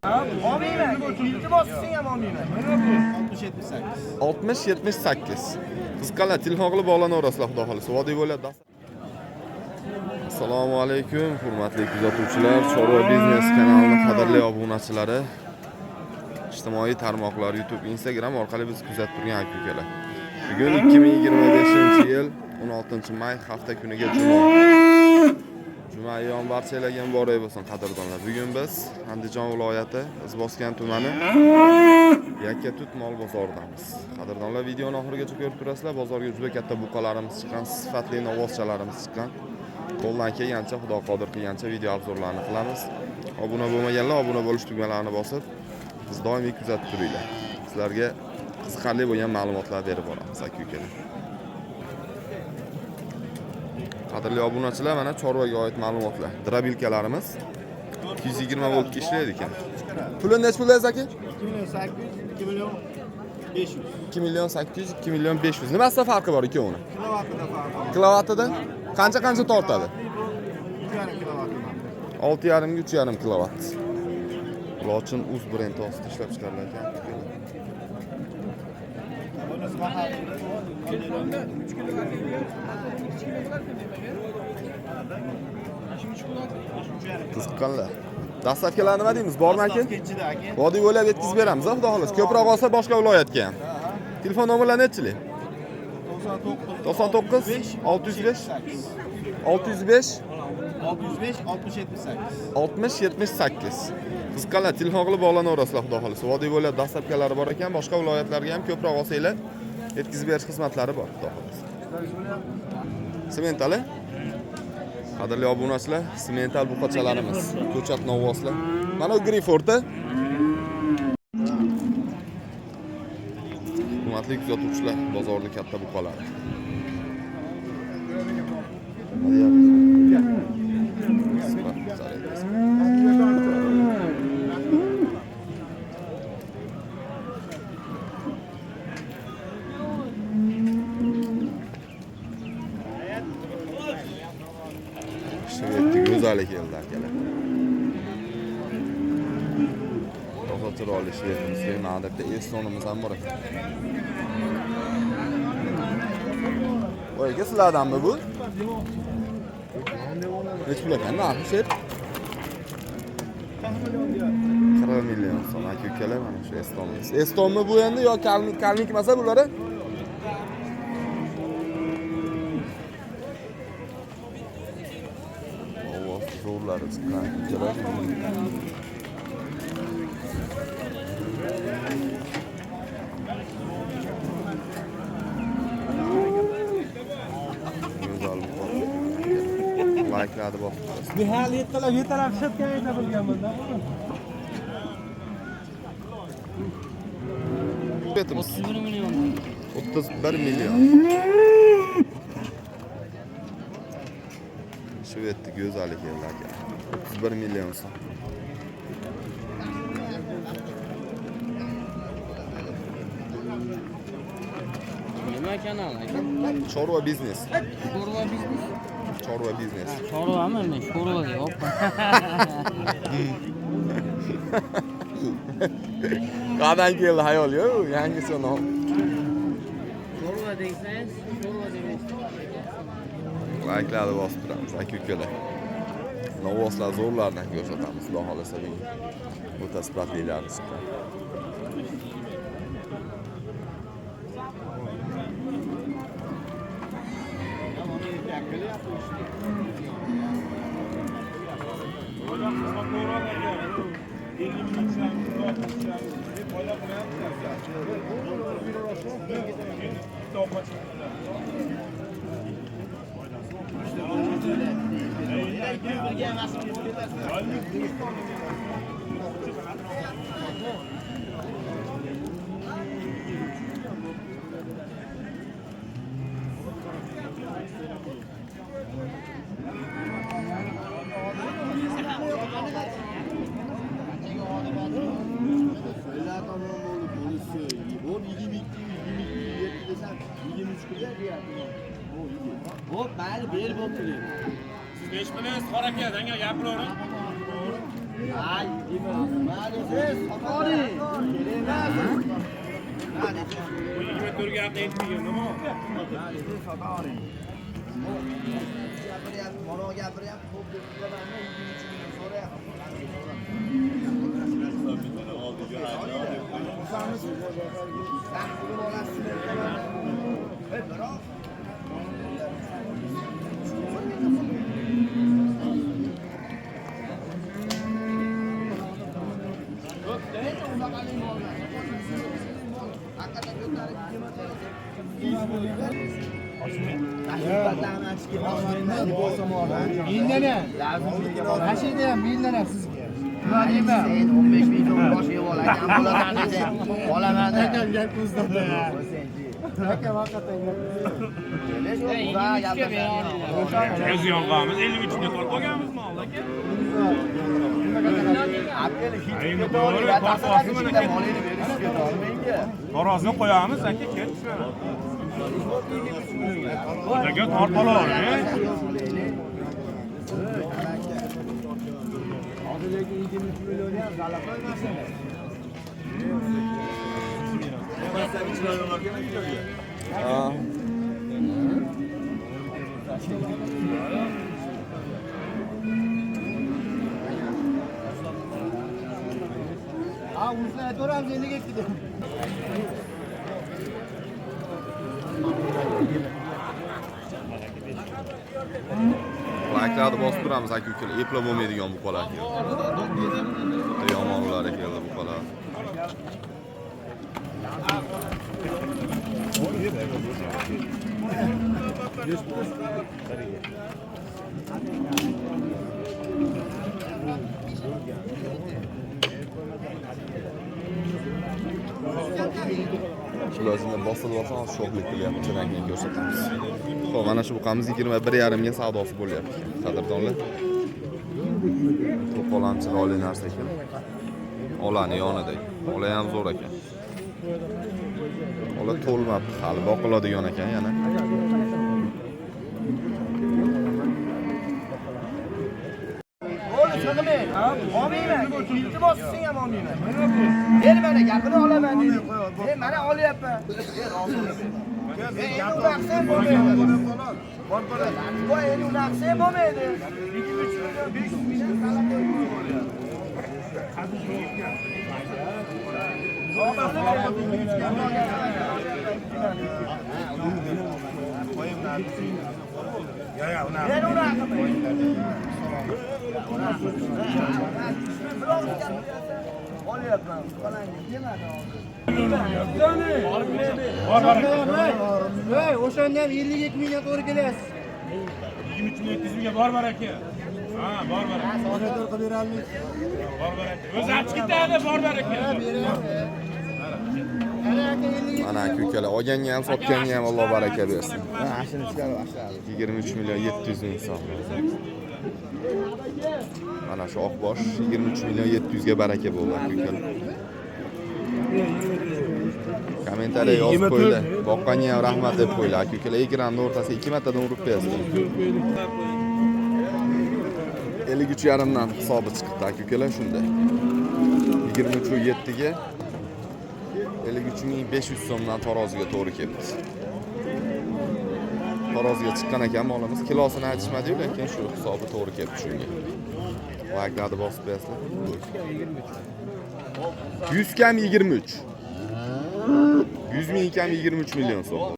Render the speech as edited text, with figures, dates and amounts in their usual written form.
Olmayman. İltimossing ham olmayman. 60-78. Qiziqqanlar telefon qilib bog'lanaverasizlar xudo xolisa. Vodiy bo'ladi. Assalomu alaykum, hurmatli kuzatuvchilar, Chorva biznes kanalining qadrli obunachilari. Ijtimoiy tarmoqlar, YouTube, Instagram orqali bizni kuzatib turgan aka-ukalar. Bugun 2025-yil 16-may hafta kuniga Juma ayyom barchalarga muborak bo'lsin qadrdonlar. Bugun biz Andijon viloyati Izboskan tumani Yakkatut mol bozoridamiz. Qadrdonlar, videoni oxirigacha ko'rib turasizlar. Bozorga juda katta buqalarimiz chiqqan, sifatli novvoschalarimiz chiqqan. Qo'ldan kelgancha, Xudo qodir qilgancha video obzorlarni qilamiz. Obuna bo'lmaganlar obuna bo'lish tugmalarini bosib, biz doimiy kuzatib turinglar. Sizlarga qiziqarli bo'lgan ma'lumotlar berib boramiz aka-ukalar. Qadrli obunachilar, mana chorvaga oid ma'lumotlar. Drabilkalarimiz 220 voltga ishlaydi ekan. Puli necha pul aka? 2 million 800, 2 million 500. Nimasida farqi bor ikkovini? Kilovatida qancha tortadi? 6,5 ga 3,5 kilovat. Lochin Uz brendi ostida ishlab chiqarilgan ekan. Qiziqqanlar. Dastavkalar nima deymiz? Bormi aka? Vodiy bo'ylab yetkazib beramiz, xudo xolos. Ko'proq olsa boshqa viloyatga ham. Telefon nomerlari nechilik? 99 605 60-78. Qiziqqanlar, telefon qilib bog'lanaverasizlar xudo xolos. Vodiy bo'ylab dastavkalari bor ekan, boshqa viloyatlarga ham ko'proq olsanglar yetkazib berish xizmatlari bor xudo xolos. Sementali. Qadrli obunachilar, semental buqachalarimiz, ko'chat novvoslar. Mana bu Grifortda. Hurmatli kuzatuvchilar, bozorda katta buqalar. Go'zal keldi akalar. Toza chiroyli shvetimiz, ma'datda estonimiz ham bor ekan. Voy, sizlardanmi bu? Nech pul ekan? Narxi sher? 40 million so'm aka-ukalar, mana shu estonimiz. Estonmi bu endi yo kalmik masa bular? Zo'rlari chiqqan aka-ukalar. Like'larni bosib turasiz. Nihal yetalab shatgan ayta bilganman-da. Betimiz 31 million. 31 million. Shvetni go'zali keldi aka. 31 million so'm. Nima kanal aka? Chorva biznes. Chorva biznes. Chorva biznes. Chorvami? Men chorvaga yo'q. Qanday keldi hayol yo, yangisi nom. Chorva deysiz, chorva deysiz. Like'larni bosib turamiz aka-ukalar. Novvoslar zo'rlardan ko'rsatamiz, xudo xolasa bugun. O'ta sifatlilarni chiqqan. Hop, mayli, berib o'tiring. Siz 5 million qora aka, senga gapiravering. Mingdan ham. Mashina ham mingdan ham sizga. Sen 15 ming so'm boshiga olgan bo'lasan dedi. Olaman dedi. Gap ko'zda. Aka vaqatan Biz yolg'amiz 53 ga to'lib qolganmizmi aka? Taroziga qo'yamiz aka, kel tushadi. Aka tortaloq, Uzni aytaveramiz eliga ketdi. Like'larni bosib turamiz aka ukalar. Eplab bo'lmaydigan buqalar keldi. Yomonlar keldi buqalar. Shularni bosib olsam sho'xlik qilyapti, rangini ko'rsatamiz. Xo'p, mana shu buqamiz 21.5 ga savdosi bo'lyapti. Qadrdonlar. To'polon chiroyli narsa ekan. Olani yonidagi. Ola ham zo'r ekan. Ola to'lmabdi, hali boqiladigan ekan yana. Olmayman. Iltimos sen ham olmayman. Ber mana gapini olaman dedi. Mana olyapman. Endi unaqsen bo'lmaydi. Voy endi unaqsen bo'lmaydi. 23 million 500 million talab O'shanda ham 52 mingga to'g'ri kelyapsiz. 23 million 200 mingga bor aka. Ha, bor aka. Savdo qilib beramiz. Bor aka. O'zi achib ketadi, bor aka. Mana aka ukalar olganga ham sotganga ham Alloh baraka bersin. 23 million 700 ming so'm. Mana shu oqbosh 23 million 700 ga baraka bo'ldi aka ukalar. Kommentariya yozib qo'yinglar. Boqqanga ham rahmat deb qo'yinglar aka ukalar. Ekranning o'rtasiga 2 martadan urib qo'yasizlar. 53,5 dan hisobi chiqdi aka ukalar shunda. 23.7 ga 53.500 so'mdan taroziga to'g'ri kelibdi. Taroziga chiqqan ekan molimiz. Kilosini aytishmadi-yu, lekin shu hisobi to'g'ri kelibdi shunga. Like'larni bosib qo'yasizlar. 100 kam 23. 100 ming kam 23 million so'm.